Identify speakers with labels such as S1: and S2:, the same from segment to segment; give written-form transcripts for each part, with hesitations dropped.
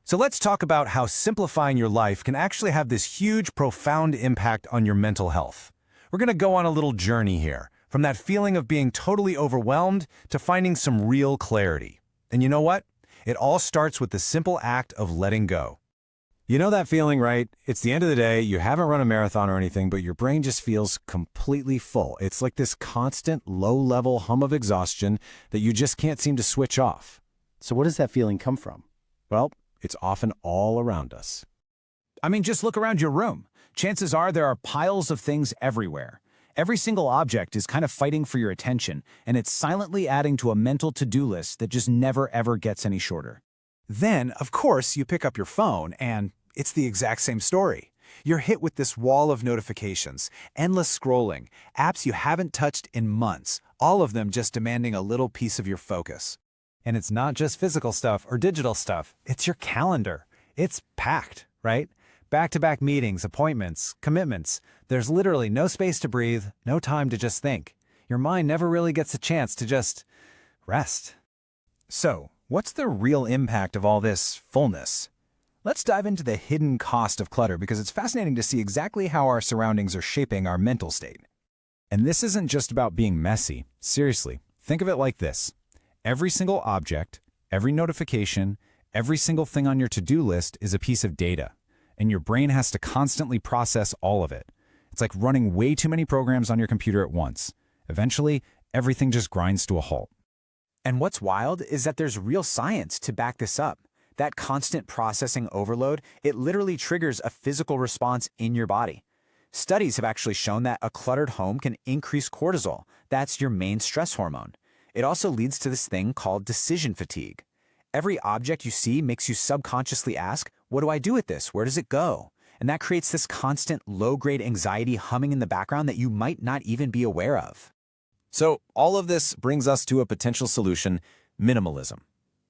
S1: So let's talk about how simplifying your life can actually have this huge, profound impact on your mental health. We're going to go on a little journey here, from that feeling of being totally overwhelmed to finding some real clarity. And you know what? It all starts with the simple act of letting go. You know that feeling, right? It's the end of the day, you haven't run a marathon or anything, but your brain just feels completely full. It's like this constant, low-level hum of exhaustion that you just can't seem to switch off.
S2: So what does that feeling come from?
S1: Well, it's often all around us.
S3: I mean, just look around your room. Chances are there are piles of things everywhere. Every single object is kind of fighting for your attention, and it's silently adding to a mental to-do list that just never ever gets any shorter. Then, of course, you pick up your phone, and it's the exact same story. You're hit with this wall of notifications, endless scrolling, apps you haven't touched in months, all of them just demanding a little piece of your focus. And it's not just physical stuff or digital stuff, it's your calendar. It's packed, right? Back-to-back meetings, appointments, commitments. There's literally no space to breathe, no time to just think. Your mind never really gets a chance to just rest. So, what's the real impact of all this fullness? Let's dive into the hidden cost of clutter because it's fascinating to see exactly how our surroundings are shaping our mental state. And this isn't just about being messy. Seriously, think of it like this. Every single object, every notification, every single thing on your to-do list is a piece of data, and your brain has to constantly process all of it. It's like running way too many programs on your computer at once. Eventually, everything just grinds to a halt. And what's wild is that there's real science to back this up. That constant processing overload, it literally triggers a physical response in your body. Studies have actually shown that a cluttered home can increase cortisol. That's your main stress hormone. It also leads to this thing called decision fatigue. Every object you see makes you subconsciously ask, what do I do with this? Where does it go? And that creates this constant low-grade anxiety humming in the background that you might not even be aware of.
S1: So all of this brings us to a potential solution, minimalism.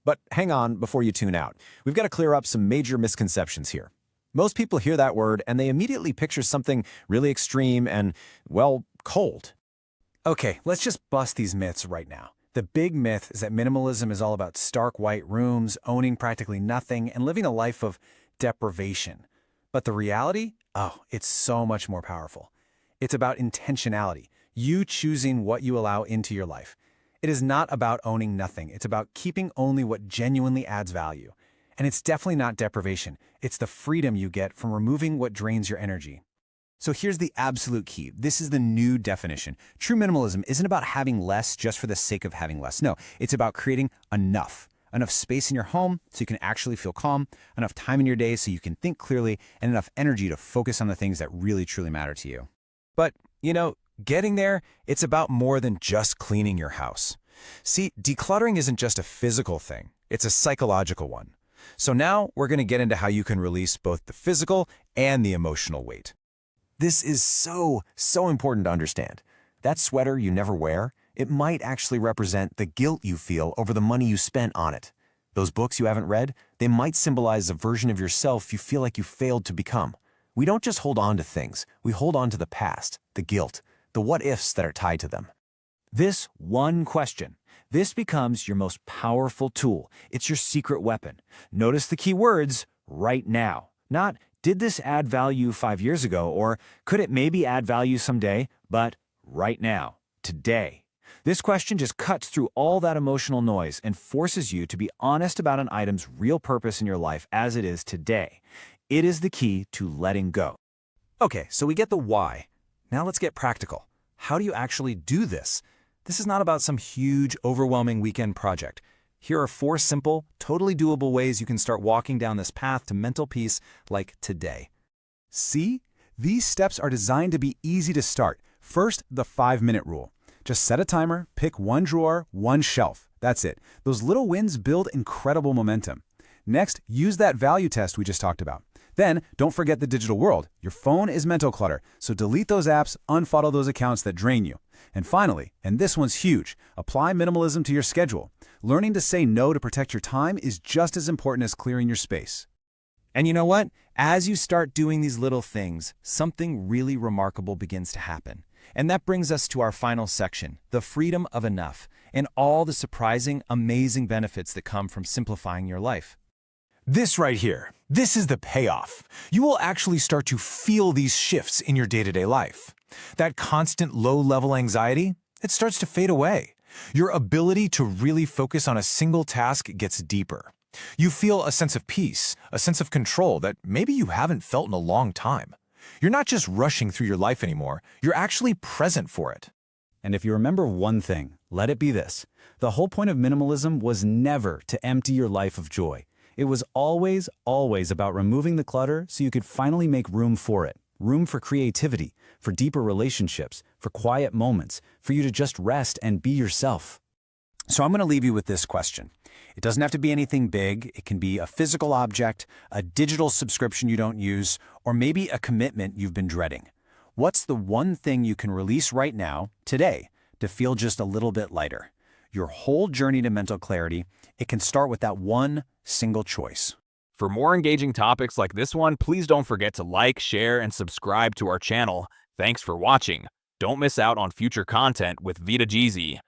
S1: But hang on before you tune out. We've got to clear up some major misconceptions here. Most people hear that word and they immediately picture something really extreme and, well, cold. Okay, let's just bust these myths right now. The big myth is that minimalism is all about stark white rooms, owning practically nothing, and living a life of deprivation. But the reality? Oh, it's so much more powerful. It's about intentionality, you choosing what you allow into your life. It is not about owning nothing. It's about keeping only what genuinely adds value. And it's definitely not deprivation. It's the freedom you get from removing what drains your energy. So here's the absolute key. This is the new definition. True minimalism isn't about having less just for the sake of having less. No, it's about creating enough. Enough space in your home so you can actually feel calm, enough time in your day so you can think clearly, and enough energy to focus on the things that really truly matter to you. But, getting there, it's about more than just cleaning your house. See, decluttering isn't just a physical thing. It's a psychological one. So now we're going to get into how you can release both the physical and the emotional weight. This is so important to understand. That sweater you never wear, it might actually represent the guilt you feel over the money you spent on it. Those books you haven't read, they might symbolize a version of yourself you feel like you failed to become. We don't just hold on to things, we hold on to the past, the guilt, the what-ifs that are tied to them. This one question, this becomes your most powerful tool. It's your secret weapon. Notice the key words, right now. Not, did this add value 5 years ago, or could it maybe add value someday, but right now, today. This question just cuts through all that emotional noise and forces you to be honest about an item's real purpose in your life as it is today. It is the key to letting go. Okay, so we get the why. Now let's get practical. How do you actually do this? This is not about some huge, overwhelming weekend project. Here are 4 simple, totally doable ways you can start walking down this path to mental peace like today. See? These steps are designed to be easy to start. First, the 5-minute rule. Just set a timer, pick one drawer, one shelf. That's it. Those little wins build incredible momentum. Next, use that value test we just talked about. Then, don't forget the digital world. Your phone is mental clutter, so delete those apps, unfollow those accounts that drain you. And finally, and this one's huge, apply minimalism to your schedule. Learning to say no to protect your time is just as important as clearing your space. And you know what? As you start doing these little things, something really remarkable begins to happen. And that brings us to our final section, the freedom of enough, and all the surprising, amazing benefits that come from simplifying your life.
S4: This right here, this is the payoff. You will actually start to feel these shifts in your day-to-day life. That constant low-level anxiety, it starts to fade away. Your ability to really focus on a single task gets deeper. You feel a sense of peace, a sense of control that maybe you haven't felt in a long time. You're not just rushing through your life anymore, you're actually present for it.
S3: And if you remember one thing, let it be this. The whole point of minimalism was never to empty your life of joy. It was always, always about removing the clutter so you could finally make room for it. Room for creativity, for deeper relationships, for quiet moments, for you to just rest and be yourself.
S1: So I'm going to leave you with this question. It doesn't have to be anything big. It can be a physical object, a digital subscription you don't use, or maybe a commitment you've been dreading. What's the one thing you can release right now, today, to feel just a little bit lighter? Your whole journey to mental clarity, it can start with that one single choice.
S5: For more engaging topics like this one, please don't forget to like, share, and subscribe to our channel. Thanks for watching. Don't miss out on future content with Vita Jeezy.